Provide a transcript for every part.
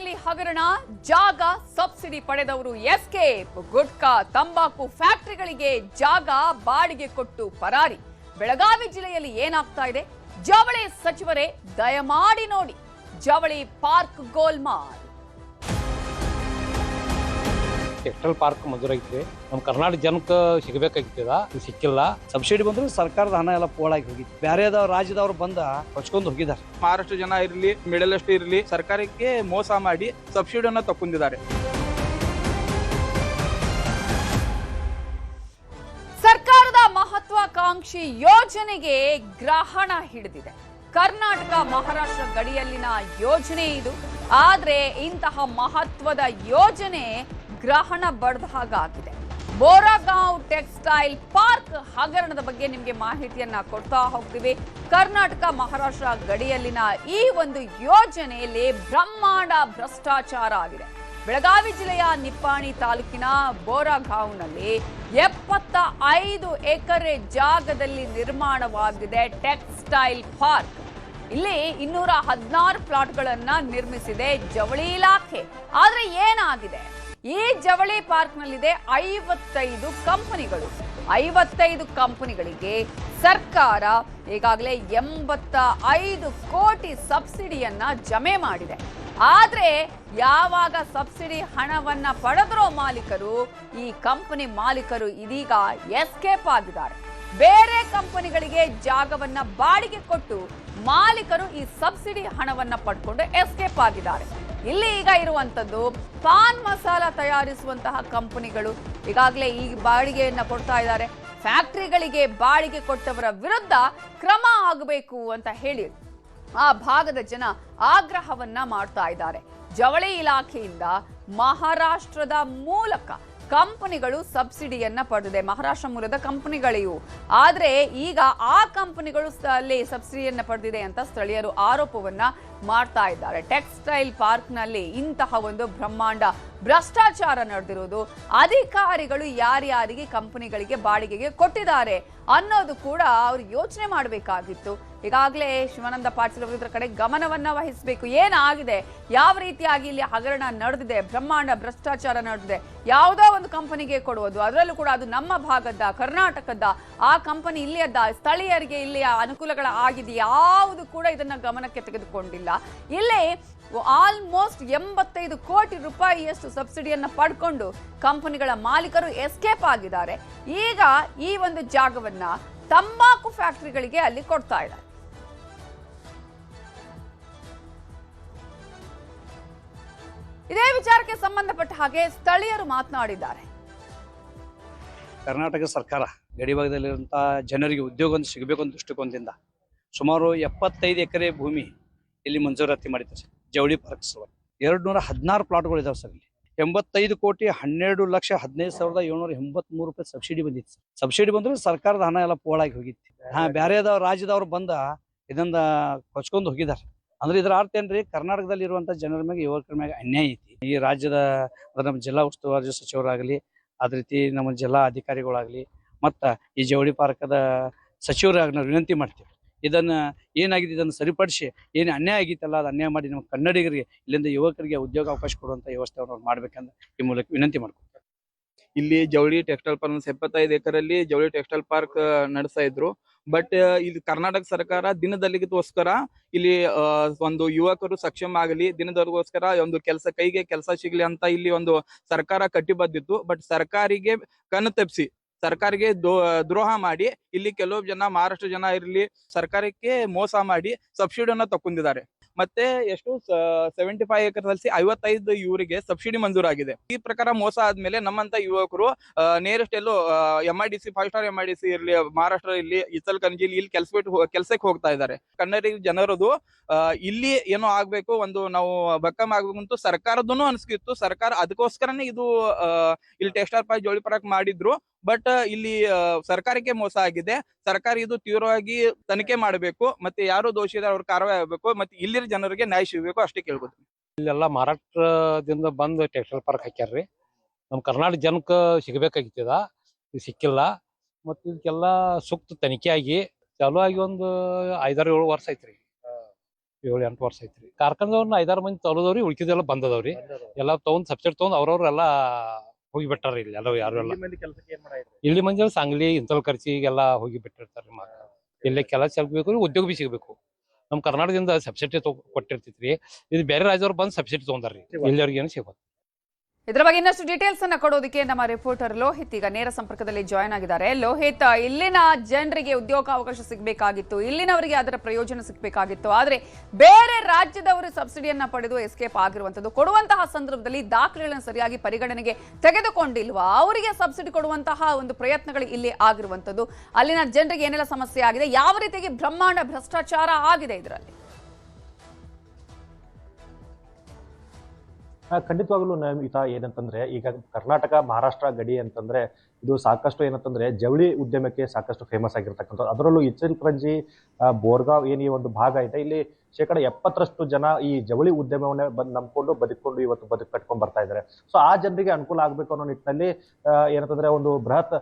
ಪಾರ್ಕ್ನಲ್ಲಿ ಹಗರಣ, ಜಾಗ ಸಬ್ಸಿಡಿ ಪಡೆದವರು ಎಸ್ಕೇಪ್. ಗುಟ್ಕಾ ತಂಬಾಕು ಫ್ಯಾಕ್ಟರಿಗಳಿಗೆ ಜಾಗ ಬಾಡಿಗೆ ಕೊಟ್ಟು ಪರಾರಿ. ಬೆಳಗಾವಿ ಜಿಲ್ಲೆಯಲ್ಲಿ ಏನಾಗ್ತಾ ಇದೆ? ಜವಳಿ ಸಚಿವರೇ ದಯಮಾಡಿ ನೋಡಿ. ಜವಳಿ ಪಾರ್ಕ್ ಗೋಲ್ಮಾಲ್. ಟೆಕ್ಸ್ಟೈಲ್ ಪಾರ್ಕ್ ಮಂಜೂರಾಗಿತ್ತು. ನಮ್ಮ ಕರ್ನಾಟಕ ಜನಕ್ಕೆ ಸಿಗಬೇಕಾಗಿತ್ತದ, ಸಿಕ್ಕಿಲ್ಲ. ಸಬ್ಸಿಡಿ ಬಂದ್ರು ಸರ್ಕಾರದ ಹಣ ಎಲ್ಲ ಪೋಳಾಗಿ ಹೋಗಿತ್ತು. ಬೇರೆ ರಾಜ್ಯದವ್ರು ಬಂದ ಹೊಚ್ಕೊಂಡು ಹೋಗಿದ್ದಾರೆ. ಮಹಾರಾಷ್ಟ್ರ ಜನ ಇರಲಿ, ಮಿಡಲ್ ಈಸ್ಟ್ ಇರಲಿ, ಸರ್ಕಾರಕ್ಕೆ ಮೋಸ ಮಾಡಿ ಸಬ್ಸಿಡಿಯನ್ನ ತಗೊಂಡಿದ್ದಾರೆ. ಸರ್ಕಾರದ ಮಹತ್ವಾಕಾಂಕ್ಷಿ ಯೋಜನೆಗೆ ಗ್ರಹಣ ಹಿಡಿದಿದೆ. ಕರ್ನಾಟಕ ಮಹಾರಾಷ್ಟ್ರ ಗಡಿಯಲ್ಲಿನ ಯೋಜನೆ ಇದು. ಆದ್ರೆ ಇಂತಹ ಮಹತ್ವದ ಯೋಜನೆ ಗ್ರಹಣ ಬಡ್ದ ಹಾಗಾಗಿದೆ. ಬೋರಾಗಾಂವ್ ಟೆಕ್ಸ್ಟೈಲ್ ಪಾರ್ಕ್ ಹಗರಣದ ಬಗ್ಗೆ ನಿಮಗೆ ಮಾಹಿತಿಯನ್ನ ಕೊಡ್ತಾ ಹೋಗ್ತೀವಿ. ಕರ್ನಾಟಕ ಮಹಾರಾಷ್ಟ್ರ ಗಡಿಯಲ್ಲಿನ ಈ ಒಂದು ಯೋಜನೆಯಲ್ಲಿ ಬ್ರಹ್ಮಾಂಡ ಭ್ರಷ್ಟಾಚಾರ ಆಗಿದೆ. ಬೆಳಗಾವಿ ಜಿಲ್ಲೆಯ ನಿಪ್ಪಾಣಿ ತಾಲೂಕಿನ ಬೋರಾಗಾಂವ್ನಲ್ಲಿ 75 ಎಕರೆ ಜಾಗದಲ್ಲಿ ನಿರ್ಮಾಣವಾಗಿದೆ ಟೆಕ್ಸ್ಟೈಲ್ ಪಾರ್ಕ್. ಇಲ್ಲಿ 216 ಪ್ಲಾಟ್ಗಳನ್ನ ನಿರ್ಮಿಸಿದೆ ಜವಳಿ ಇಲಾಖೆ. ಆದ್ರೆ ಏನಾಗಿದೆ? ಈ ಜವಳಿ ಪಾರ್ಕ್ನಲ್ಲಿದೆ 55 ಕಂಪನಿಗಳು. 55 ಕಂಪನಿಗಳಿಗೆ ಸರ್ಕಾರ ಈಗಾಗಲೇ 85 ಕೋಟಿ ಸಬ್ಸಿಡಿಯನ್ನ ಜಮೆ ಮಾಡಿದೆ. ಆದ್ರೆ ಯಾವಾಗ ಸಬ್ಸಿಡಿ ಹಣವನ್ನ ಪಡೆದರೋ ಮಾಲೀಕರು, ಈ ಕಂಪನಿ ಮಾಲೀಕರು ಇದೀಗ ಎಸ್ಕೇಪ್ ಆಗಿದ್ದಾರೆ. ಬೇರೆ ಕಂಪನಿಗಳಿಗೆ ಜಾಗವನ್ನ ಬಾಡಿಗೆ ಕೊಟ್ಟು ಮಾಲೀಕರು ಈ ಸಬ್ಸಿಡಿ ಹಣವನ್ನ ಪಡ್ಕೊಂಡು ಎಸ್ಕೇಪ್ ಆಗಿದ್ದಾರೆ. ಇಲ್ಲಿ ಈಗ ಇರುವಂತದ್ದು ಪಾನ್ ಮಸಾಲ ತಯಾರಿಸುವಂತಹ ಕಂಪನಿಗಳು ಈಗಾಗಲೇ ಈ ಬಾಡಿಗೆಯನ್ನ ಕೊಡ್ತಾ ಇದ್ದಾರೆ. ಫ್ಯಾಕ್ಟರಿಗಳಿಗೆ ಬಾಡಿಗೆ ಕೊಟ್ಟವರ ವಿರುದ್ಧ ಕ್ರಮ ಆಗಬೇಕು ಅಂತ ಹೇಳಿ ಆ ಭಾಗದ ಜನ ಆಗ್ರಹವನ್ನ ಮಾಡ್ತಾ ಇದ್ದಾರೆ. ಜವಳಿ ಇಲಾಖೆಯಿಂದ ಮಹಾರಾಷ್ಟ್ರದ ಮೂಲಕ ಕಂಪನಿಗಳು ಸಬ್ಸಿಡಿಯನ್ನ ಪಡೆದಿದೆ. ಮಹಾರಾಷ್ಟ್ರ ಮೂಲದ ಕಂಪನಿಗಳಿವು. ಆದ್ರೆ ಈಗ ಆ ಕಂಪನಿಗಳು ಅಲ್ಲಿ ಸಬ್ಸಿಡಿಯನ್ನ ಪಡೆದಿದೆ ಅಂತ ಸ್ಥಳೀಯರು ಆರೋಪವನ್ನ ಮಾಡ್ತಾ ಇದ್ದಾರೆ. ಟೆಕ್ಸ್ಟೈಲ್ ಪಾರ್ಕ್ನಲ್ಲಿ ಇಂತಹ ಒಂದು ಬ್ರಹ್ಮಾಂಡ ಭ್ರಷ್ಟಾಚಾರ ನಡೆದಿರುವುದು, ಅಧಿಕಾರಿಗಳು ಯಾರ್ಯಾರಿಗೆ ಕಂಪನಿಗಳಿಗೆ ಬಾಡಿಗೆಗೆ ಕೊಟ್ಟಿದ್ದಾರೆ ಅನ್ನೋದು ಕೂಡ ಅವರು ಯೋಚನೆ ಮಾಡಬೇಕಾಗಿತ್ತು. ಈಗಾಗಲೇ ಶಿವಾನಂದ ಪಾಟೀಲ್ ಅವರ ಕಡೆ ಗಮನವನ್ನ ವಹಿಸಬೇಕು. ಏನಾಗಿದೆ, ಯಾವ ರೀತಿಯಾಗಿ ಇಲ್ಲಿ ಹಗರಣ ನಡೆದಿದೆ, ಬ್ರಹ್ಮಾಂಡ ಭ್ರಷ್ಟಾಚಾರ ನಡೆದಿದೆ. ಯಾವುದೋ ಒಂದು ಕಂಪನಿಗೆ ಕೊಡುವುದು, ಅದರಲ್ಲೂ ಕೂಡ ಅದು ನಮ್ಮ ಭಾಗದ ಕರ್ನಾಟಕದ, ಆ ಕಂಪನಿ ಇಲ್ಲಿಯದ್ದ, ಸ್ಥಳೀಯರಿಗೆ ಇಲ್ಲಿಯ ಅನುಕೂಲಗಳ ಆಗಿದೆ, ಯಾವುದು ಕೂಡ ಇದನ್ನ ಗಮನಕ್ಕೆ ತೆಗೆದುಕೊಂಡಿಲ್ಲ. ಇಲ್ಲಿ ಆಲ್ಮೋಸ್ಟ್ 85 ಕೋಟಿ ರೂಪಾಯಿಯಷ್ಟು ಸಬ್ಸಿಡಿಯನ್ನ ಪಡ್ಕೊಂಡು ಕಂಪನಿಗಳ ಮಾಲೀಕರು ಎಸ್ಕೇಪ್ ಆಗಿದ್ದಾರೆ. ಈಗ ಈ ಒಂದು ಜಾಗವನ್ನ ತಂಬಾಕು ಫ್ಯಾಕ್ಟರಿಗಳಿಗೆ ಅಲ್ಲಿ ಕೊಡ್ತಾ ಇದ್ದಾರೆ. ಇದೇ ವಿಚಾರಕ್ಕೆ ಸಂಬಂಧಪಟ್ಟ ಹಾಗೆ ಸ್ಥಳೀಯರು ಮಾತನಾಡಿದ್ದಾರೆ. ಕರ್ನಾಟಕ ಸರ್ಕಾರ ಗಡಿ ಭಾಗದಲ್ಲಿರುವಂತಹ ಜನರಿಗೆ ಉದ್ಯೋಗ ಸಿಗಬೇಕು ಅಂತ ದೃಷ್ಟಿಕೋನದಿಂದ ಸುಮಾರು 75 ಎಕರೆ ಭೂಮಿ ಇಲ್ಲಿ ಮಂಜೂರಾತಿ ಮಾಡಿದ್ದಾರೆ ಸರ್. ಜವಳಿ ಪಾರ್ಕ್ ಸಲುವಾಗಿ 216 ಪ್ಲಾಟ್ಗಳು ಇದಾವೆ ಸರ್. ಇಲ್ಲಿ 85 ಕೋಟಿ 12,15,783 ರೂಪಾಯಿ ಸಬ್ಸಿಡಿ ಬಂದಿತ್ತು ಸರ್. ಸಬ್ಸಿಡಿ ಬಂದ್ರೆ ಸರ್ಕಾರದ ಹಣ ಎಲ್ಲ ಪೋಳಾಗಿ ಹೋಗಿತ್ತು. ಬೇರೆ ರಾಜ್ಯದವ್ರು ಬಂದ ಇದನ್ನ ಕೊಚ್ಕೊಂಡು ಹೋಗಿದ್ದಾರೆ. ಅಂದ್ರೆ ಇದರ ಅರ್ಥ ಏನ್ರಿ, ಕರ್ನಾಟಕದಲ್ಲಿ ಇರುವಂತ ಜನರ ಮೇಲೆ, ಯುವಕರ ಮೇಲೆ ಅನ್ಯಾಯ ಐತಿ. ಈ ರಾಜ್ಯದ ನಮ್ಮ ಜಿಲ್ಲಾ ಉಸ್ತುವಾರಿ ಸಚಿವರಾಗಲಿ, ಅದೇ ರೀತಿ ನಮ್ಮ ಜಿಲ್ಲಾ ಅಧಿಕಾರಿಗಳಾಗ್ಲಿ, ಮತ್ತ ಈ ಜವಳಿ ಪಾರ್ಕದ ಸಚಿವರಾಗಿ ನಾವು ವಿನಂತಿ ಮಾಡ್ತೀವಿ. ಇದನ್ನ ಏನಾಗಿದೆ ಇದನ್ನು ಸರಿಪಡಿಸಿ, ಏನು ಅನ್ಯಾಯ ಆಗಿತ್ತಲ್ಲ ಅದು ಅನ್ಯಾಯ ಮಾಡಿ ನಮ್ಮ ಕನ್ನಡಿಗರಿಗೆ, ಇಲ್ಲಿಂದ ಯುವಕರಿಗೆ ಉದ್ಯೋಗ ಅವಕಾಶ ಕೊಡುವಂತ ವ್ಯವಸ್ಥೆಯನ್ನು ಮಾಡ್ಬೇಕಂತ ಈ ಮೂಲಕ ವಿನಂತಿ ಮಾಡ್ಕೊತಾರೆ. ಇಲ್ಲಿ ಜವಳಿ ಟೆಕ್ಸ್ಟೈಲ್ ಪಾರ್ಕ್ 75 ಎಕರಲ್ಲಿ ಜವಳಿ ಟೆಕ್ಸ್ಟೈಲ್ ಪಾರ್ಕ್ ನಡೆಸ್ತಾ ಇದ್ರು. ಬಟ್ ಇಲ್ಲಿ ಕರ್ನಾಟಕ ಸರ್ಕಾರ ದಿನದಲ್ಲಿಗೋಸ್ಕರ ಇಲ್ಲಿ ಒಂದು ಯುವಕರು ಸಕ್ಷಮ ಆಗಲಿ, ದಿನದಲ್ಲಿಗೋಸ್ಕರ ಒಂದು ಕೈಗೆ ಕೆಲಸ ಸಿಗ್ಲಿ ಅಂತ ಇಲ್ಲಿ ಒಂದು ಸರ್ಕಾರ ಕಟ್ಟಿಬದ್ದಿತ್ತು. ಬಟ್ ಸರ್ಕಾರಿಗೆ ಕಣ್ಣು ತಪ್ಪಿಸಿ, ಸರ್ಕಾರಿಗೆ ದ್ರೋಹ ಮಾಡಿ ಇಲ್ಲಿ ಕೆಲವು ಜನ ಮಹಾರಾಷ್ಟ್ರ ಜನ ಇರಲಿ, ಸರ್ಕಾರಕ್ಕೆ ಮೋಸ ಮಾಡಿ ಸಬ್ಸಿಡಿಯನ್ನ ತಗೊಂಡಿದ್ದಾರೆ. ಮತ್ತೆ ಎಷ್ಟು 75 ಎಕರೆದಲ್ಲಿ 55 ಇವರಿಗೆ ಸಬ್ಸಿಡಿ ಮಂಜೂರಾಗಿದೆ. ಈ ಪ್ರಕಾರ ಮೋಸ ಆದ್ಮೇಲೆ ನಮ್ಮಂತ ಯುವಕರು ನೇರೆಸ್ಟ್ ಎಲ್ಲೋ MIDC 5 ಸ್ಟಾರ್ MIDC ಇರ್ಲಿ, ಮಹಾರಾಷ್ಟ್ರ ಇಲ್ಲಿ ಇಚಲಕರಂಜಿಲಿ ಇಲ್ಲಿ ಕೆಲ್ಸಕ್ಕೆ ಹೋಗ್ತಾ ಇದ್ದಾರೆ. ಕನ್ನಡಿಗ ಜನರದು ಇಲ್ಲಿ ಏನೋ ಆಗ್ಬೇಕು, ಒಂದು ನಾವು ಬಕ್ಕಮ್ ಆಗ್ಬೇಕು ಅಂತ ಸರ್ಕಾರದೂ ಅನ್ಸ್ಕಿತ್ತು. ಸರ್ಕಾರ ಅದಕ್ಕೋಸ್ಕರನೇ ಇದು ಇಲ್ಲಿ ಟೆಕ್ಸ್ಟೈಲ್ ಪಾರ್ಕ್ ಜವಳಿ ಪಾರ್ಕ್ ಮಾಡಿದ್ರು. ಬಟ್ ಇಲ್ಲಿ ಸರ್ಕಾರಕ್ಕೆ ಮೋಸ ಆಗಿದೆ. ಸರ್ಕಾರ ಇದು ತೀವ್ರವಾಗಿ ತನಿಖೆ ಮಾಡಬೇಕು, ಮತ್ತೆ ಯಾರು ದೋಷಿ ಇದ್ದಾರೆ ಅವ್ರ ಕಾರ್ಯವಾಹಿ ಆಗಬೇಕು, ಮತ್ತೆ ಇಲ್ಲಿನ ಜನರಿಗೆ ನ್ಯಾಯ ಸಿಗಬೇಕು, ಅಷ್ಟೇ ಕೇಳ್ಬೋದು. ಇಲ್ಲೆಲ್ಲ ಮಹಾರಾಷ್ಟ್ರದಿಂದ ಬಂದು ಟೆಕ್ಸ್ಟೈಲ್ ಪಾರ್ಕ್ ಹಾಕ್ಯಾರ್ರಿ. ನಮ್ಮ ಕರ್ನಾಟಕ ಜನಕ್ಕೆ ಸಿಗಬೇಕಾಗಿತ್ತದ, ಇದು ಸಿಕ್ಕಿಲ್ಲ. ಮತ್ತು ಇದಕ್ಕೆಲ್ಲ ಸೂಕ್ತ ತನಿಖೆ ಆಗಿ ಚಾಲು ಆಗಿ ಒಂದು 5-7 ವರ್ಷ ಐತ್ರಿ. 7-8 ವರ್ಷ ಐತ್ರಿ. ಕಾರ್ಖಾನೆದವ್ರನ್ನ 5-6 ಮಂದಿ ತಗೊಳದವ್ರಿ, ಉಳ್ಕಿದೆಲ್ಲ ಬಂದದವ್ರಿ. ಎಲ್ಲ ತಗೊಂಡ್ ಸಬ್ಸಿಡಿ ತಗೊಂಡ್ ಅವ್ರವ್ರೆಲ್ಲ ಹೋಗಿ ಬಿಟ್ಟಾರ. ಇಲ್ಲಿ ಎಲ್ಲ ಯಾರು ಎಲ್ಲ ಇಲ್ಲಿ ಮಂದಿ ಸಾಂಗ್ಲಿ ಇಂತಲ್ ಖರ್ಚಿಗೆಲ್ಲ ಹೋಗಿ ಬಿಟ್ಟಿರ್ತಾರ್ರಿ. ಇಲ್ಲಿ ಕೆಲಸ ಸಿಗ್ಬೇಕು, ಉದ್ಯೋಗ ಬಿ ಸಿಗ್ಬೇಕು. ನಮ್ ಕರ್ನಾಟಕದಿಂದ ಸಬ್ಸಿಡಿ ಕೊಟ್ಟಿರ್ತೈತ್ರಿ. ಇದು ಬೇರೆ ರಾಜ್ಯದವ್ರು ಬಂದು ಸಬ್ಸಿಡಿ ತಗೊಂಡಾರ್ರಿ, ಇಲ್ಲಿಯವ್ರಿಗೆ ಏನು ಸಿಗೋದು. ಇದರ ಬಗ್ಗೆ ಇನ್ನಷ್ಟು ಡೀಟೇಲ್ಸ್ ಅನ್ನ ಕೊಡೋದಕ್ಕೆ ನಮ್ಮ ರಿಪೋರ್ಟರ್ ಲೋಹಿತ್ ಈಗ ನೇರ ಸಂಪರ್ಕದಲ್ಲಿ ಜಾಯ್ನ್ ಆಗಿದ್ದಾರೆ. ಲೋಹಿತ್, ಇಲ್ಲಿನ ಜನರಿಗೆ ಉದ್ಯೋಗಾವಕಾಶ ಸಿಗಬೇಕಾಗಿತ್ತು, ಇಲ್ಲಿನವರಿಗೆ ಅದರ ಪ್ರಯೋಜನ ಸಿಗಬೇಕಾಗಿತ್ತು. ಆದ್ರೆ ಬೇರೆ ರಾಜ್ಯದವರು ಸಬ್ಸಿಡಿಯನ್ನ ಪಡೆದು ಎಸ್ಕೇಪ್ ಆಗಿರುವಂತದ್ದು, ಕೊಡುವಂತಹ ಸಂದರ್ಭದಲ್ಲಿ ದಾಖಲೆಗಳನ್ನು ಸರಿಯಾಗಿ ಪರಿಗಣನೆಗೆ ತೆಗೆದುಕೊಂಡಿಲ್ವಾ, ಅವರಿಗೆ ಸಬ್ಸಿಡಿ ಕೊಡುವಂತಹ ಒಂದು ಪ್ರಯತ್ನಗಳು ಇಲ್ಲಿ ಆಗಿರುವಂತದ್ದು, ಅಲ್ಲಿನ ಜನರಿಗೆ ಏನೆಲ್ಲ ಸಮಸ್ಯೆ ಆಗಿದೆ, ಯಾವ ರೀತಿಯಾಗಿ ಬ್ರಹ್ಮಾಂಡ ಭ್ರಷ್ಟಾಚಾರ ಆಗಿದೆ ಇದರಲ್ಲಿ? ಖಂಡಿತವಾಗ್ಲೂ ನಮಿತಾ, ಏನಂತಂದ್ರೆ ಈಗ ಕರ್ನಾಟಕ ಮಹಾರಾಷ್ಟ್ರ ಗಡಿ ಅಂತಂದ್ರೆ ಇದು ಸಾಕಷ್ಟು ಏನಂತಂದ್ರೆ ಜವಳಿ ಉದ್ಯಮಕ್ಕೆ ಸಾಕಷ್ಟು ಫೇಮಸ್ ಆಗಿರ್ತಕ್ಕಂಥದ್ದು. ಅದರಲ್ಲೂ ಇಚಲಕರಂಜಿ, ಬೋರ್ಗಾವ್ ಏನ್ ಈ ಒಂದು ಭಾಗ ಇದೆ, ಇಲ್ಲಿ 70% ಜನ ಈ ಜವಳಿ ಉದ್ಯಮವನ್ನೇ ನಂಬ್ಕೊಂಡು ಬದುಕೊಂಡು ಇವತ್ತು ಕಟ್ಕೊಂಡ್ ಬರ್ತಾ ಇದ್ದಾರೆ. ಸೊ ಆ ಜನರಿಗೆ ಅನುಕೂಲ ಆಗ್ಬೇಕು ಅನ್ನೋ ನಿಟ್ಟಿನಲ್ಲಿ ಏನಂತಂದ್ರೆ ಒಂದು ಬೃಹತ್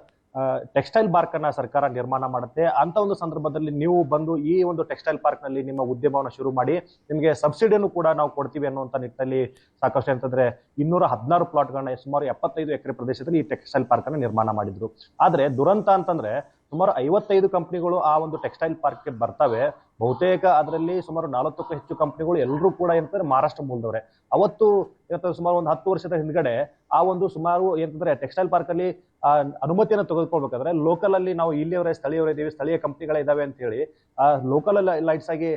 ಟೆಕ್ಸ್ಟೈಲ್ ಪಾರ್ಕ್ ಅನ್ನ ಸರ್ಕಾರ ನಿರ್ಮಾಣ ಮಾಡುತ್ತೆ. ಅಂತ ಒಂದು ಸಂದರ್ಭದಲ್ಲಿ ನೀವು ಬಂದು ಈ ಒಂದು ಟೆಕ್ಸ್ಟೈಲ್ ಪಾರ್ಕ್ ನಲ್ಲಿ ನಿಮ್ಮ ಉದ್ಯಮವನ್ನು ಶುರು ಮಾಡಿ, ನಿಮಗೆ ಸಬ್ಸಿಡಿಯನ್ನು ಕೂಡ ನಾವು ಕೊಡ್ತೀವಿ ಅನ್ನುವಂತ ನಿಟ್ಟಿನಲ್ಲಿ ಸಾಕಷ್ಟು ಅಂತಂದ್ರೆ 216 ಪ್ಲಾಟ್ಗಳನ್ನ ಸುಮಾರು 75 ಎಕರೆ ಪ್ರದೇಶದಲ್ಲಿ ಈ ಟೆಕ್ಸ್ಟೈಲ್ ಪಾರ್ಕ್ ಅನ್ನು ನಿರ್ಮಾಣ ಮಾಡಿದ್ರು. ಆದ್ರೆ ದುರಂತ ಅಂತಂದ್ರೆ ಸುಮಾರು 55 ಕಂಪನಿಗಳು ಆ ಒಂದು ಟೆಕ್ಸ್ಟೈಲ್ ಪಾರ್ಕ್ಗೆ ಬರ್ತವೆ. ಬಹುತೇಕ ಅದರಲ್ಲಿ ಸುಮಾರು 40ಕ್ಕೂ ಹೆಚ್ಚು ಕಂಪನಿಗಳು ಎಲ್ಲರೂ ಕೂಡ ಏನಂತಂದ್ರೆ ಮಹಾರಾಷ್ಟ್ರ ಮೂಲದವ್ರೆ. ಅವತ್ತು ಏನಂತಂದ್ರೆ ಸುಮಾರು ಒಂದು 10 ವರ್ಷದ ಹಿಂದ್ಗಡೆ ಆ ಒಂದು ಸುಮಾರು ಏನಂತಂದ್ರೆ ಟೆಕ್ಸ್ಟೈಲ್ ಪಾರ್ಕ್ ಅಲ್ಲಿ ಅನುಮತಿಯನ್ನು ತೆಗೆದುಕೊಳ್ಬೇಕಾದ್ರೆ ಲೋಕಲ್ ಅಲ್ಲಿ ನಾವು ಇಲ್ಲಿಯವರೇ ಸ್ಥಳೀಯರಿದ್ದೀವಿ, ಸ್ಥಳೀಯ ಕಂಪನಿಗಳೇ ಇದಾವೆ ಅಂತ ಹೇಳಿ ಲೋಕಲ್ ಲೈಟ್ಸ್ ಆಗಿ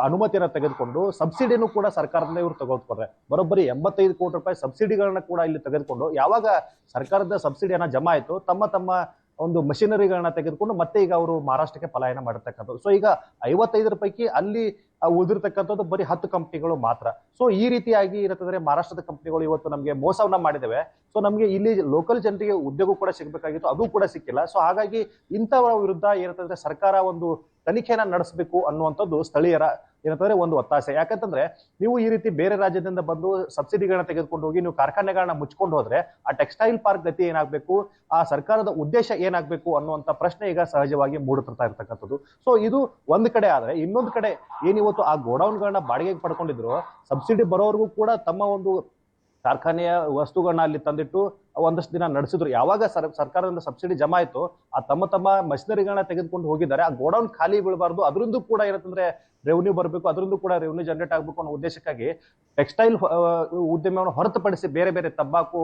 ಅನುಮತಿಯನ್ನು ತೆಗೆದುಕೊಂಡು ಸಬ್ಸಿಡಿನೂ ಕೂಡ ಸರ್ಕಾರದಿಂದ ಇವರು ತೆಗೆದುಕೊಂಡ್ರೆ ಬರೋಬ್ಬರಿ 85 ಕೋಟಿ ರೂಪಾಯಿ ಸಬ್ಸಿಡಿಗಳನ್ನ ಕೂಡ ಇಲ್ಲಿ ತೆಗೆದುಕೊಂಡು, ಯಾವಾಗ ಸರ್ಕಾರದ ಸಬ್ಸಿಡಿಯನ್ನ ಜಮಾ ಆಯ್ತು, ತಮ್ಮ ಒಂದು ಮಷಿನರಿಗಳನ್ನ ತೆಗೆದುಕೊಂಡು ಮತ್ತೆ ಈಗ ಅವರು ಮಹಾರಾಷ್ಟ್ರಕ್ಕೆ ಪಲಾಯನ ಮಾಡಿರ್ತಕ್ಕಂಥದ್ದು. ಸೊ ಈಗ 55 ಪೈಕಿ ಅಲ್ಲಿ ಉಳಿದಿರ್ತಕ್ಕಂಥದ್ದು ಬರೀ 10 ಕಂಪನಿಗಳು ಮಾತ್ರ. ಸೊ ಈ ರೀತಿಯಾಗಿ ಇರುತ್ತಂದ್ರೆ ಮಹಾರಾಷ್ಟ್ರದ ಕಂಪನಿಗಳು ಇವತ್ತು ನಮಗೆ ಮೋಸವನ್ನ ಮಾಡಿದ್ದೇವೆ. ಸೊ ನಮಗೆ ಇಲ್ಲಿ ಲೋಕಲ್ ಜನರಿಗೆ ಉದ್ಯೋಗ ಕೂಡ ಸಿಗಬೇಕಾಗಿತ್ತು, ಅದು ಕೂಡ ಸಿಕ್ಕಿಲ್ಲ. ಸೊ ಹಾಗಾಗಿ ಇಂಥವರ ವಿರುದ್ಧ ಏನಂತಂದ್ರೆ ಸರ್ಕಾರ ಒಂದು ತನಿಖೆಯನ್ನ ನಡೆಸಬೇಕು ಅನ್ನುವಂಥದ್ದು ಸ್ಥಳೀಯರ ಏನಂತಂದ್ರೆ ಒಂದು ಒತ್ತಾಸೆ. ಯಾಕಂತಂದ್ರೆ ನೀವು ಈ ರೀತಿ ಬೇರೆ ರಾಜ್ಯದಿಂದ ಬಂದು ಸಬ್ಸಿಡಿಗಳನ್ನ ತೆಗೆದುಕೊಂಡು ಹೋಗಿ ನೀವು ಕಾರ್ಖಾನೆಗಳನ್ನ ಮುಚ್ಕೊಂಡು ಹೋದ್ರೆ ಆ ಟೆಕ್ಸ್ಟೈಲ್ ಪಾರ್ಕ್ ಗತಿ ಏನಾಗಬೇಕು, ಆ ಸರ್ಕಾರದ ಉದ್ದೇಶ ಏನಾಗಬೇಕು ಅನ್ನುವಂಥ ಪ್ರಶ್ನೆ ಈಗ ಸಹಜವಾಗಿ ಮೂಡುತ್ತಾ ಇರ್ತಕ್ಕಂಥದ್ದು. ಸೊ ಇದು ಒಂದ್ ಕಡೆ ಆದ್ರೆ, ಇನ್ನೊಂದು ಕಡೆ ಏನಿವತ್ತು ಆ ಗೋಡೌನ್ಗಳನ್ನ ಬಾಡಿಗೆಗೆ ಪಡ್ಕೊಂಡಿದ್ರು, ಸಬ್ಸಿಡಿ ಬರೋವರೆಗೂ ಕೂಡ ತಮ್ಮ ಒಂದು ಕಾರ್ಖಾನೆಯ ವಸ್ತುಗಳನ್ನ ಅಲ್ಲಿ ತಂದಿಟ್ಟು ಒಂದಷ್ಟು ದಿನ ನಡೆಸಿದ್ರು. ಯಾವಾಗ ಸರ್ಕಾರದಿಂದ ಸಬ್ಸಿಡಿ ಜಮಾ ಆಯ್ತು, ಆ ತಮ್ಮ ಮಷಿನರಿಗಳನ್ನ ತೆಗೆದುಕೊಂಡು ಹೋಗಿದ್ದಾರೆ. ಆ ಗೋಡೌನ್ ಖಾಲಿ ಬೀಳಬಾರ್ದು, ಅದರಿಂದ ಕೂಡ ಏನಂತಂದ್ರೆ ರೆವೆನ್ಯೂ ಬರಬೇಕು, ಅದರಿಂದ ಕೂಡ ರೆವೆನ್ಯೂ ಜನರೇಟ್ ಆಗಬೇಕು ಅನ್ನೋ ಉದ್ದೇಶಕ್ಕಾಗಿ ಟೆಕ್ಸ್ಟೈಲ್ ಉದ್ಯಮವನ್ನು ಹೊರತುಪಡಿಸಿ ಬೇರೆ ತಂಬಾಕು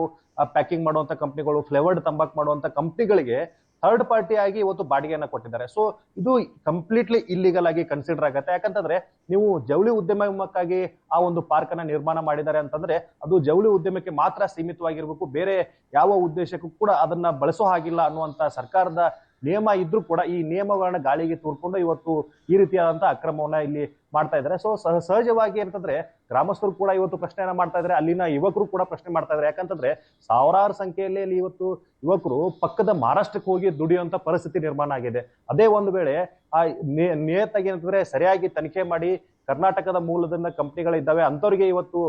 ಪ್ಯಾಕಿಂಗ್ ಮಾಡುವಂತ ಕಂಪನಿಗಳು, ಫ್ಲೇವರ್ಡ್ ತಂಬಾಕು ಮಾಡುವಂತ ಕಂಪನಿಗಳಿಗೆ ಥರ್ಡ್ ಪಾರ್ಟಿ ಆಗಿ ಇವತ್ತು ಬಾಡಿಗೆಯನ್ನ ಕೊಟ್ಟಿದ್ದಾರೆ. ಸೊ ಇದು ಕಂಪ್ಲೀಟ್ಲಿ ಇಲ್ಲಿಗಲ್ ಆಗಿ ಕನ್ಸಿಡರ್ ಆಗುತ್ತೆ. ಯಾಕಂತಂದ್ರೆ ನೀವು ಜವಳಿ ಉದ್ಯಮಕ್ಕಾಗಿ ಆ ಒಂದು ಪಾರ್ಕ್ ಅನ್ನ ನಿರ್ಮಾಣ ಮಾಡಿದ್ದಾರೆ ಅಂತಂದ್ರೆ ಅದು ಜವಳಿ ಉದ್ಯಮಕ್ಕೆ ಮಾತ್ರ ಸೀಮಿತವಾಗಿರ್ಬೇಕು, ಬೇರೆ ಯಾವ ಉದ್ದೇಶಕ್ಕೂ ಕೂಡ ಅದನ್ನ ಬಳಸೋ ಹಾಗಿಲ್ಲ ಅನ್ನುವಂತ ಸರ್ಕಾರದ ನಿಯಮ ಇದ್ರೂ ಕೂಡ ಈ ನಿಯಮಗಳನ್ನ ಗಾಳಿಗೆ ತೂರ್ಕೊಂಡು ಇವತ್ತು ಈ ರೀತಿಯಾದಂತ ಅಕ್ರಮವನ್ನ ಇಲ್ಲಿ ಮಾಡ್ತಾ ಇದ್ದಾರೆ. ಸೊ ಸಹಜವಾಗಿ ಅಂತಂದ್ರೆ ಗ್ರಾಮಸ್ಥರು ಕೂಡ ಇವತ್ತು ಪ್ರಶ್ನೆಯನ್ನ ಮಾಡ್ತಾ ಇದ್ದಾರೆ, ಅಲ್ಲಿನ ಯುವಕರು ಕೂಡ ಪ್ರಶ್ನೆ ಮಾಡ್ತಾ ಇದ್ದಾರೆ. ಯಾಕಂತಂದ್ರೆ ಸಾವಿರಾರು ಸಂಖ್ಯೆಯಲ್ಲಿ ಇಲ್ಲಿ ಇವತ್ತು ಯುವಕರು ಪಕ್ಕದ ಮಹಾರಾಷ್ಟ್ರಕ್ಕೆ ಹೋಗಿ ದುಡಿಯುವಂತ ಪರಿಸ್ಥಿತಿ ನಿರ್ಮಾಣ ಆಗಿದೆ. ಅದೇ ಒಂದು ವೇಳೆ ಆ ನಿಯತ್ತಾಗಿ ಏನಂತಂದ್ರೆ ಸರಿಯಾಗಿ ತನಿಖೆ ಮಾಡಿ ಕರ್ನಾಟಕದ ಮೂಲದಿಂದ ಕಂಪನಿಗಳಿದ್ದಾವೆ ಅಂತವರಿಗೆ ಇವತ್ತು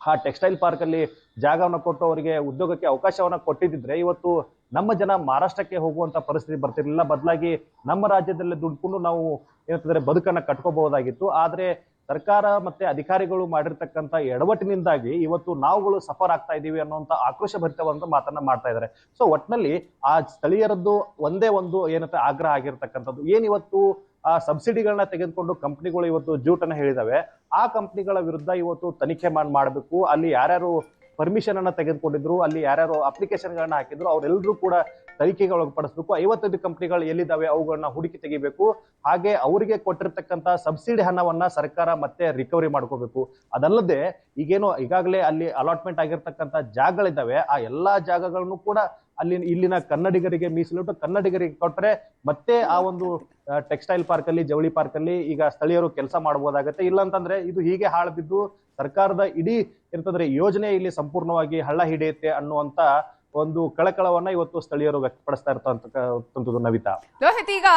ಆ ಟೆಕ್ಸ್ಟೈಲ್ ಪಾರ್ಕ್ ಅಲ್ಲಿ ಜಾಗವನ್ನು ಕೊಟ್ಟು ಅವರಿಗೆ ಉದ್ಯೋಗಕ್ಕೆ ಅವಕಾಶವನ್ನ ಕೊಟ್ಟಿದ್ರೆ ಇವತ್ತು ನಮ್ಮ ಜನ ಮಹಾರಾಷ್ಟ್ರಕ್ಕೆ ಹೋಗುವಂತ ಪರಿಸ್ಥಿತಿ ಬರ್ತಿರ್ಲಿಲ್ಲ. ಬದಲಾಗಿ ನಮ್ಮ ರಾಜ್ಯದಲ್ಲಿ ದುಡ್ಕೊಂಡು ನಾವು ಏನಂತಂದ್ರೆ ಬದುಕನ್ನ ಕಟ್ಕೋಬಹುದಾಗಿತ್ತು. ಆದ್ರೆ ಸರ್ಕಾರ ಮತ್ತೆ ಅಧಿಕಾರಿಗಳು ಮಾಡಿರ್ತಕ್ಕಂಥ ಎಡವಟ್ಟಿನಿಂದಾಗಿ ಇವತ್ತು ನಾವುಗಳು ಸಫರ್ ಆಗ್ತಾ ಇದೀವಿ ಅನ್ನುವಂತ ಆಕ್ರೋಶ ಭರಿತವಾದಂತ ಮಾತನ್ನ ಮಾಡ್ತಾ ಇದ್ದಾರೆ. ಸೊ ಒಟ್ನಲ್ಲಿ ಆ ಸ್ಥಳೀಯರದ್ದು ಒಂದೇ ಒಂದು ಏನಂತ ಆಗ್ರಹ ಆಗಿರ್ತಕ್ಕಂಥದ್ದು, ಏನಿವತ್ತು ಆ ಸಬ್ಸಿಡಿಗಳನ್ನ ತೆಗೆದುಕೊಂಡು ಕಂಪನಿಗಳು ಇವತ್ತು ಜೂಟನ್ನ ಹೇಳಿದಾವೆ, ಆ ಕಂಪನಿಗಳ ವಿರುದ್ಧ ಇವತ್ತು ತನಿಖೆ ಮಾಡಬೇಕು. ಅಲ್ಲಿ ಯಾರ್ಯಾರು ಪರ್ಮಿಷನ್ ಅನ್ನ ತೆಗೆದುಕೊಂಡಿದ್ರು, ಅಲ್ಲಿ ಯಾರ್ಯಾರು ಅಪ್ಲಿಕೇಶನ್ ಗಳನ್ನ ಹಾಕಿದ್ರು, ಅವರೆಲ್ಲರೂ ಕೂಡ ತನಿಖೆಗೆ ಒಳಪಡಿಸಬೇಕು. 55 ಕಂಪನಿಗಳು ಎಲ್ಲಿದ್ದಾವೆ ಅವುಗಳನ್ನ ಹುಡುಕಿ ತೆಗಿಬೇಕು. ಹಾಗೆ ಅವರಿಗೆ ಕೊಟ್ಟಿರ್ತಕ್ಕಂಥ ಸಬ್ಸಿಡಿ ಹಣವನ್ನ ಸರ್ಕಾರ ಮತ್ತೆ ರಿಕವರಿ ಮಾಡ್ಕೋಬೇಕು. ಅದಲ್ಲದೆ ಈಗಾಗಲೇ ಅಲ್ಲಿ ಅಲಾಟ್ಮೆಂಟ್ ಆಗಿರ್ತಕ್ಕಂಥ ಜಾಗಗಳಿದ್ದಾವೆ, ಆ ಎಲ್ಲಾ ಜಾಗಗಳನ್ನು ಕೂಡ ಇಲ್ಲಿನ ಕನ್ನಡಿಗರಿಗೆ ಮೀಸಲಿಟ್ಟು ಕನ್ನಡಿಗರಿಗೆ ಕೊಟ್ಟರೆ ಮತ್ತೆ ಆ ಒಂದು ಟೆಕ್ಸ್ಟೈಲ್ ಪಾರ್ಕ್ ಅಲ್ಲಿ, ಜವಳಿ ಪಾರ್ಕ್ ಅಲ್ಲಿ ಈಗ ಸ್ಥಳೀಯರು ಕೆಲಸ ಮಾಡಬಹುದಾಗತ್ತೆ. ಇಲ್ಲ ಅಂತಂದ್ರೆ ಇದು ಹೀಗೆ ಹಾಳು ಬಿದ್ದು ಸರ್ಕಾರದ ಇಡೀ ಎಂತಂದ್ರೆ ಯೋಜನೆ ಇಲ್ಲಿ ಸಂಪೂರ್ಣವಾಗಿ ಹಳ್ಳ ಹಿಡಿಯುತ್ತೆ ಅನ್ನುವಂತ ಒಂದು ಕಳಕಳವನ್ನ ಇವತ್ತು ಸ್ಥಳೀಯರು ವ್ಯಕ್ತಪಡಿಸ್ತಾ ಇರ್ತಕ್ಕಂಥದ್ದು ನವಿತಾ. ಲೋಹಿತ್, ಈಗ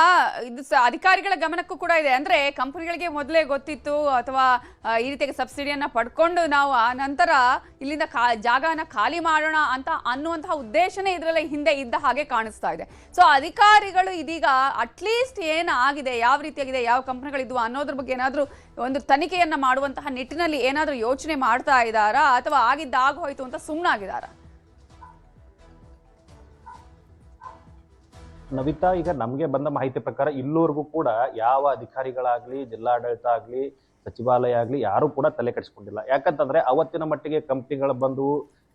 ಇದು ಅಧಿಕಾರಿಗಳ ಗಮನಕ್ಕೂ ಕೂಡ ಇದೆ. ಅಂದ್ರೆ ಕಂಪನಿಗಳಿಗೆ ಮೊದಲೇ ಗೊತ್ತಿತ್ತು ಅಥವಾ ಈ ರೀತಿಯಾಗಿ ಸಬ್ಸಿಡಿಯನ್ನ ಪಡ್ಕೊಂಡು ನಾವು ಆ ನಂತರ ಇಲ್ಲಿಂದ ಜಾಗನ ಖಾಲಿ ಮಾಡೋಣ ಅಂತ ಅನ್ನುವಂತಹ ಉದ್ದೇಶನೇ ಇದರಲ್ಲಿ ಹಿಂದೆ ಇದ್ದ ಹಾಗೆ ಕಾಣಿಸ್ತಾ ಇದೆ. ಸೊ ಅಧಿಕಾರಿಗಳು ಇದೀಗ ಅಟ್ಲೀಸ್ಟ್ ಏನಾಗಿದೆ, ಯಾವ ರೀತಿಯಾಗಿದೆ, ಯಾವ ಕಂಪನಿಗಳಿದ್ವು ಅನ್ನೋದ್ರ ಬಗ್ಗೆ ಏನಾದ್ರೂ ಒಂದು ತನಿಖೆಯನ್ನ ಮಾಡುವಂತಹ ನಿಟ್ಟಿನಲ್ಲಿ ಏನಾದ್ರೂ ಯೋಚನೆ ಮಾಡ್ತಾ ಇದ್ದಾರಾ ಅಥವಾ ಆಗಿದ್ದಾಗ ಹೋಯ್ತು ಅಂತ ಸುಮ್ಮನಾಗಿದ್ದಾರಾ? ನವಿತಾ, ಈಗ ನಮ್ಗೆ ಬಂದ ಮಾಹಿತಿ ಪ್ರಕಾರ ಇಲ್ಲಿವರೆಗೂ ಕೂಡ ಯಾವ ಅಧಿಕಾರಿಗಳಾಗ್ಲಿ, ಜಿಲ್ಲಾಡಳಿತ ಆಗ್ಲಿ, ಸಚಿವಾಲಯ ಆಗ್ಲಿ ಯಾರು ಕೂಡ ತಲೆ ಕೆಡಿಸ್ಕೊಂಡಿಲ್ಲ. ಯಾಕಂತಂದ್ರೆ ಅವತ್ತಿನ ಮಟ್ಟಿಗೆ ಕಂಪ್ನಿಗಳು ಬಂದು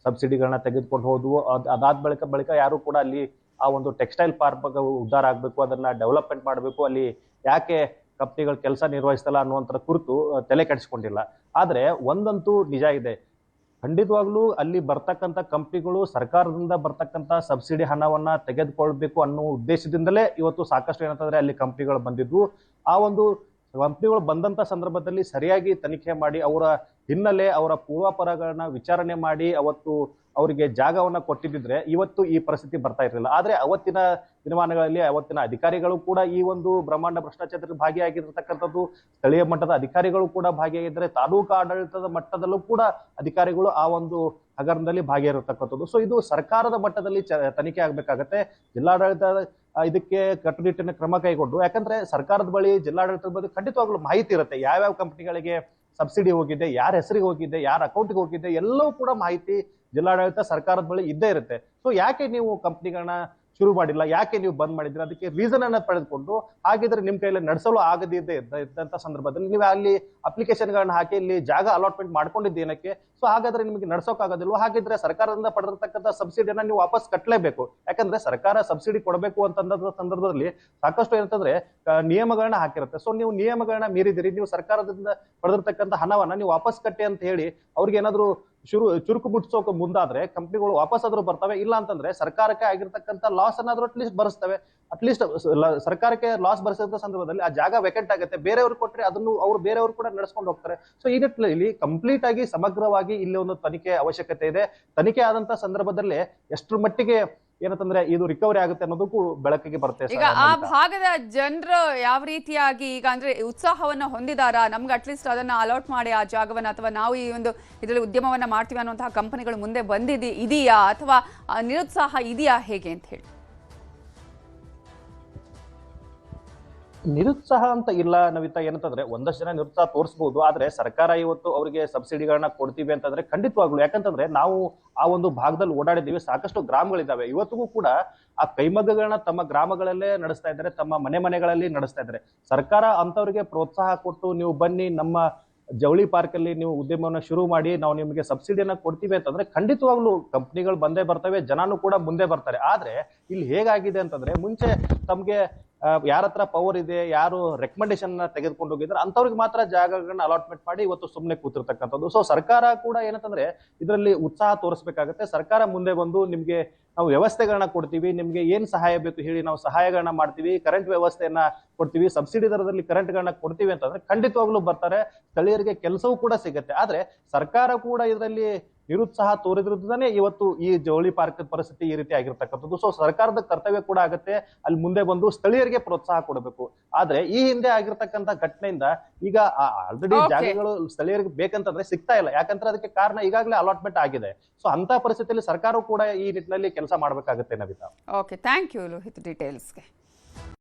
ಸಬ್ಸಿಡಿಗಳನ್ನ ತೆಗೆದುಕೊಂಡು ಹೋದ್ವು. ಅದಾದ ಬಳಿಕ ಯಾರು ಕೂಡ ಅಲ್ಲಿ ಆ ಒಂದು ಟೆಕ್ಸ್ಟೈಲ್ ಪಾರ್ಕ್ ಉದ್ಧಾರ ಆಗ್ಬೇಕು, ಅದನ್ನ ಡೆವಲಪ್ಮೆಂಟ್ ಮಾಡಬೇಕು, ಅಲ್ಲಿ ಯಾಕೆ ಕಂಪ್ನಿಗಳು ಕೆಲಸ ನಿರ್ವಹಿಸ್ತಲ್ಲ ಅನ್ನುವಂಥ ಕುರಿತು ತಲೆ ಕೆಡಿಸ್ಕೊಂಡಿಲ್ಲ. ಆದ್ರೆ ಒಂದಂತೂ ನಿಜ ಇದೆ, ಖಂಡಿತವಾಗ್ಲೂ ಅಲ್ಲಿ ಬರ್ತಕ್ಕಂಥ ಕಂಪ್ನಿಗಳು ಸರ್ಕಾರದಿಂದ ಬರ್ತಕ್ಕಂಥ ಸಬ್ಸಿಡಿ ಹಣವನ್ನ ತೆಗೆದುಕೊಳ್ಬೇಕು ಅನ್ನೋ ಉದ್ದೇಶದಿಂದಲೇ ಇವತ್ತು ಸಾಕಷ್ಟು ಏನಂತಂದ್ರೆ ಅಲ್ಲಿ ಕಂಪ್ನಿಗಳು ಬಂದಿದ್ವು. ಆ ಒಂದು ಕಂಪ್ನಿಗಳು ಬಂದಂತ ಸಂದರ್ಭದಲ್ಲಿ ಸರಿಯಾಗಿ ತನಿಖೆ ಮಾಡಿ ಅವರ ಹಿನ್ನೆಲೆ, ಅವರ ಪೂರ್ವಾಪರಗಳನ್ನ ವಿಚಾರಣೆ ಮಾಡಿ ಅವತ್ತು ಅವರಿಗೆ ಜಾಗವನ್ನ ಕೊಟ್ಟಿದ್ದಿದ್ರೆ ಇವತ್ತು ಈ ಪರಿಸ್ಥಿತಿ ಬರ್ತಾ ಇರಲಿಲ್ಲ. ಆದ್ರೆ ಅವತ್ತಿನ ದಿನಮಾನಗಳಲ್ಲಿ ಅವತ್ತಿನ ಅಧಿಕಾರಿಗಳು ಕೂಡ ಈ ಒಂದು ಬ್ರಹ್ಮಾಂಡ ಭ್ರಷ್ಟಾಚಾರದಲ್ಲಿ ಭಾಗಿಯಾಗಿರ್ತಕ್ಕಂಥದ್ದು, ಸ್ಥಳೀಯ ಮಟ್ಟದ ಅಧಿಕಾರಿಗಳು ಕೂಡ ಭಾಗಿಯಾಗಿದ್ದಾರೆ, ತಾಲೂಕು ಆಡಳಿತದ ಮಟ್ಟದಲ್ಲೂ ಕೂಡ ಅಧಿಕಾರಿಗಳು ಆ ಒಂದು ಹಗರಣದಲ್ಲಿ ಭಾಗಿಯಾಗಿರ್ತಕ್ಕಂಥದ್ದು. ಸೊ ಇದು ಸರ್ಕಾರದ ಮಟ್ಟದಲ್ಲಿ ತನಿಖೆ ಆಗ್ಬೇಕಾಗತ್ತೆ. ಜಿಲ್ಲಾಡಳಿತ ಇದಕ್ಕೆ ಕಟ್ಟುನಿಟ್ಟಿನ ಕ್ರಮ ಕೈಗೊಂಡು, ಯಾಕಂದ್ರೆ ಸರ್ಕಾರದ ಬಳಿ, ಜಿಲ್ಲಾಡಳಿತದ ಬಳಿ ಖಂಡಿತವಾಗ್ಲೂ ಮಾಹಿತಿ ಇರುತ್ತೆ, ಯಾವ್ಯಾವ ಕಂಪನಿಗಳಿಗೆ ಸಬ್ಸಿಡಿ ಹೋಗಿದೆ, ಯಾರ ಹೆಸರಿಗೆ ಹೋಗಿದೆ, ಯಾರ ಅಕೌಂಟ್ಗೆ ಹೋಗಿದೆ, ಎಲ್ಲವೂ ಕೂಡ ಮಾಹಿತಿ ಜಿಲ್ಲಾಡಳಿತ ಸರ್ಕಾರದ ಬಳಿ ಇದ್ದೇ ಇರುತ್ತೆ. ಸೊ ಯಾಕೆ ನೀವು ಕಂಪ್ನಿಗಳನ್ನ ಶುರು ಮಾಡಿಲ್ಲ, ಯಾಕೆ ನೀವು ಬಂದ್ ಮಾಡಿದ್ರೆ, ಅದಕ್ಕೆ ರೀಸನ್ ಅನ್ನ ಪಡೆದುಕೊಂಡು, ಹಾಗಿದ್ರೆ ನಿಮ್ ಕೈಯಲ್ಲಿ ನಡೆಸಲು ಆಗದಿದ್ದೇ ಇದ್ದಂತ ಸಂದರ್ಭದಲ್ಲಿ ನೀವು ಅಲ್ಲಿ ಅಪ್ಲಿಕೇಶನ್ಗಳನ್ನ ಹಾಕಿ ಇಲ್ಲಿ ಜಾಗ ಅಲಾಟ್ಮೆಂಟ್ ಮಾಡ್ಕೊಂಡಿದ್ದೇನಕ್ಕೆ? ಸೊ ಹಾಗಾದ್ರೆ ನಿಮಗೆ ನಡ್ಸೋಕ್ ಆಗೋದಿಲ್ವ? ಹಾಗಿದ್ರೆ ಸರ್ಕಾರದಿಂದ ಪಡೆದಿರ್ತಕ್ಕಂಥ ಸಬ್ಸಿಡಿಯನ್ನ ನೀವು ವಾಪಸ್ ಕಟ್ಟಲೇಬೇಕು. ಯಾಕಂದ್ರೆ ಸರ್ಕಾರ ಸಬ್ಸಿಡಿ ಕೊಡಬೇಕು ಅಂತಂದ ಸಂದರ್ಭದಲ್ಲಿ ಸಾಕಷ್ಟು ಏನಂತಂದ್ರೆ ನಿಯಮಗಳನ್ನ ಹಾಕಿರುತ್ತೆ. ಸೊ ನೀವು ನಿಯಮಗಳನ್ನ ಮೀರಿದಿರಿ, ನೀವು ಸರ್ಕಾರದಿಂದ ಪಡೆದಿರ್ತಕ್ಕಂಥ ಹಣವನ್ನ ನೀವು ವಾಪಸ್ ಕಟ್ಟಿ ಅಂತ ಹೇಳಿ ಅವ್ರಿಗೆ ಏನಾದ್ರು ಚುರುಕು ಮುಟ್ಸೋಕೆ ಮುಂದಾದ್ರೆ ಕಂಪ್ನಿಗಳು ವಾಪಸ್ ಆದ್ರೂ ಬರ್ತವೆ. ಇಲ್ಲ ಅಂತಂದ್ರೆ ಸರ್ಕಾರಕ್ಕೆ ಆಗಿರ್ತಕ್ಕಂಥ ಲಾಸ್ ಅನ್ನಾದ್ರೂ ಅಟ್ಲೀಸ್ಟ್ ಬರೆಸ್ತವೆ. ಅಟ್ಲೀಸ್ಟ್ ಸರ್ಕಾರಕ್ಕೆ ಲಾಸ್ ಬರೆಸಿದ ಸಂದರ್ಭದಲ್ಲಿ ಆ ಜಾಗ ವೇಕೆಂಟ್ ಆಗುತ್ತೆ, ಬೇರೆಯವ್ರು ಕೊಟ್ರೆ ಅದನ್ನು ಅವ್ರು ಬೇರೆಯವರು ಕೂಡ ನಡೆಸ್ಕೊಂಡು ಹೋಗ್ತಾರೆ. ಸೊ ಈ ನಿಟ್ಟಿನಲ್ಲಿ ಕಂಪ್ಲೀಟ್ ಆಗಿ ಸಮಗ್ರವಾಗಿ ಇಲ್ಲಿ ಒಂದು ತನಿಖೆ ಅವಶ್ಯಕತೆ ಇದೆ. ತನಿಖೆ ಆದಂತ ಸಂದರ್ಭದಲ್ಲಿ ಎಷ್ಟರ ಮಟ್ಟಿಗೆ ಏನಂತಂದ್ರೆ ಇದು ರಿಕವರಿ ಆಗುತ್ತೆ ಅನ್ನೋದಕ್ಕೂ ಬೆಳಕಿಗೆ ಬರುತ್ತೆ. ಈಗ ಆ ಭಾಗದ ಜನರು ಯಾವ ರೀತಿಯಾಗಿ ಈಗ ಅಂದ್ರೆ ಉತ್ಸಾಹವನ್ನ ಹೊಂದಿದಾರ, ನಮ್ಗೆ ಅಟ್ಲೀಸ್ಟ್ ಅದನ್ನ ಅಲಾಟ್ ಮಾಡಿ ಆ ಜಾಗವನ್ನ, ಅಥವಾ ನಾವು ಈ ಒಂದು ಇದರಲ್ಲಿ ಉದ್ಯಮವನ್ನ ಮಾಡ್ತೀವಿ ಅನ್ನುವಂತಹ ಕಂಪನಿಗಳು ಮುಂದೆ ಇದೆಯಾ ಅಥವಾ ನಿರುತ್ಸಾಹ ಇದೆಯಾ, ಹೇಗೆ ಅಂತ ಹೇಳಿ? ನಿರುತ್ಸಾಹ ಅಂತ ಇಲ್ಲ ನವಿತಾ. ಏನಂತಂದ್ರೆ ಒಂದಷ್ಟು ಜನ ನಿರುತ್ಸಾಹ ತೋರಿಸಬಹುದು, ಆದ್ರೆ ಸರ್ಕಾರ ಇವತ್ತು ಅವರಿಗೆ ಸಬ್ಸಿಡಿಗಳನ್ನ ಕೊಡ್ತೀವಿ ಅಂತಂದ್ರೆ ಖಂಡಿತವಾಗ್ಲು, ಯಾಕಂತಂದ್ರೆ ನಾವು ಆ ಒಂದು ಭಾಗದಲ್ಲಿ ಓಡಾಡಿದೀವಿ, ಸಾಕಷ್ಟು ಗ್ರಾಮಗಳಿದಾವೆ. ಇವತ್ತಿಗೂ ಕೂಡ ಆ ಕೈಮಗ್ಗಗಳನ್ನ ತಮ್ಮ ಗ್ರಾಮಗಳಲ್ಲೇ ನಡೆಸ್ತಾ ಇದ್ದಾರೆ, ತಮ್ಮ ಮನೆಗಳಲ್ಲಿ ನಡೆಸ್ತಾ ಇದ್ದಾರೆ. ಸರ್ಕಾರ ಅಂತವ್ರಿಗೆ ಪ್ರೋತ್ಸಾಹ ಕೊಟ್ಟು ನೀವು ಬನ್ನಿ ನಮ್ಮ ಜವಳಿ ಪಾರ್ಕ್ ಅಲ್ಲಿ ನೀವು ಉದ್ಯಮವನ್ನ ಶುರು ಮಾಡಿ, ನಾವು ನಿಮಗೆ ಸಬ್ಸಿಡಿಯನ್ನ ಕೊಡ್ತೀವಿ ಅಂತಂದ್ರೆ ಖಂಡಿತವಾಗ್ಲು ಕಂಪ್ನಿಗಳು ಬಂದೇ ಬರ್ತವೆ, ಜನನು ಕೂಡ ಮುಂದೆ ಬರ್ತಾರೆ. ಆದ್ರೆ ಇಲ್ಲಿ ಹೇಗಾಗಿದೆ ಅಂತಂದ್ರೆ ಮುಂಚೆ ತಮ್ಗೆ ಯಾರ ಹತ್ರ ಪವರ್ ಇದೆ, ಯಾರು ರೆಕಮೆಂಡೇಶನ್ ತೆಗೆದುಕೊಂಡು ಹೋಗಿದ್ರೆ ಅಂತವ್ರಿಗೆ ಮಾತ್ರ ಜಾಗಗಳನ್ನ ಅಲಾಟ್ಮೆಂಟ್ ಮಾಡಿ ಇವತ್ತು ಸುಮ್ಮನೆ ಕೂತಿರ್ತಕ್ಕಂಥದ್ದು. ಸೊ ಸರ್ಕಾರ ಕೂಡ ಏನಂತಂದ್ರೆ ಇದರಲ್ಲಿ ಉತ್ಸಾಹ ತೋರಿಸಬೇಕಾಗತ್ತೆ. ಸರ್ಕಾರ ಮುಂದೆ ಬಂದು ನಿಮ್ಗೆ ನಾವು ವ್ಯವಸ್ಥೆಗಳನ್ನ ಕೊಡ್ತೀವಿ, ನಿಮ್ಗೆ ಏನ್ ಸಹಾಯ ಬೇಕು ಹೇಳಿ ನಾವು ಸಹಾಯಗಳನ್ನ ಮಾಡ್ತೀವಿ, ಕರೆಂಟ್ ವ್ಯವಸ್ಥೆಯನ್ನ ಕೊಡ್ತೀವಿ, ಸಬ್ಸಿಡಿ ದರದಲ್ಲಿ ಕರೆಂಟ್ಗಳನ್ನ ಕೊಡ್ತೀವಿ ಅಂತಂದ್ರೆ ಖಂಡಿತವಾಗ್ಲೂ ಬರ್ತಾರೆ, ಸ್ಥಳೀಯರಿಗೆ ಕೆಲಸವೂ ಕೂಡ ಸಿಗುತ್ತೆ. ಆದ್ರೆ ಸರ್ಕಾರ ಕೂಡ ಇದರಲ್ಲಿ ನಿರುತ್ಸಾಹ ತೋರಿದ್ರಿಂದನೇ ಇವತ್ತು ಈ ಜವಳಿ ಪಾರ್ಕ್ ಪರಿಸ್ಥಿತಿ ಈ ರೀತಿ ಆಗಿರ್ತಕ್ಕಂಥದ್ದು. ಸೊ ಸರ್ಕಾರದ ಕರ್ತವ್ಯ ಕೂಡ ಆಗುತ್ತೆ ಅಲ್ಲಿ ಮುಂದೆ ಬಂದು ಸ್ಥಳೀಯರಿಗೆ ಪ್ರೋತ್ಸಾಹ ಕೊಡಬೇಕು. ಆದ್ರೆ ಈ ಹಿಂದೆ ಆಗಿರ್ತಕ್ಕಂಥ ಘಟನೆಯಿಂದ ಈಗ ಆಲ್ರೆಡಿ ಜಾಗಗಳು ಸ್ಥಳೀಯರಿಗೆ ಬೇಕಂತಂದ್ರೆ ಸಿಗ್ತಾ ಇಲ್ಲ. ಯಾಕಂದ್ರೆ ಅದಕ್ಕೆ ಕಾರಣ ಈಗಾಗಲೇ ಅಲಾಟ್ಮೆಂಟ್ ಆಗಿದೆ. ಸೊ ಅಂತ ಪರಿಸ್ಥಿತಿಯಲ್ಲಿ ಸರ್ಕಾರವು ಕೂಡ ಈ ನಿಟ್ಟಿನಲ್ಲಿ ಕೆಲಸ ಮಾಡಬೇಕಾಗುತ್ತೆ Navita. Okay, thank you Lohith ಡೀಟೇಲ್ಸ್ಗೆ.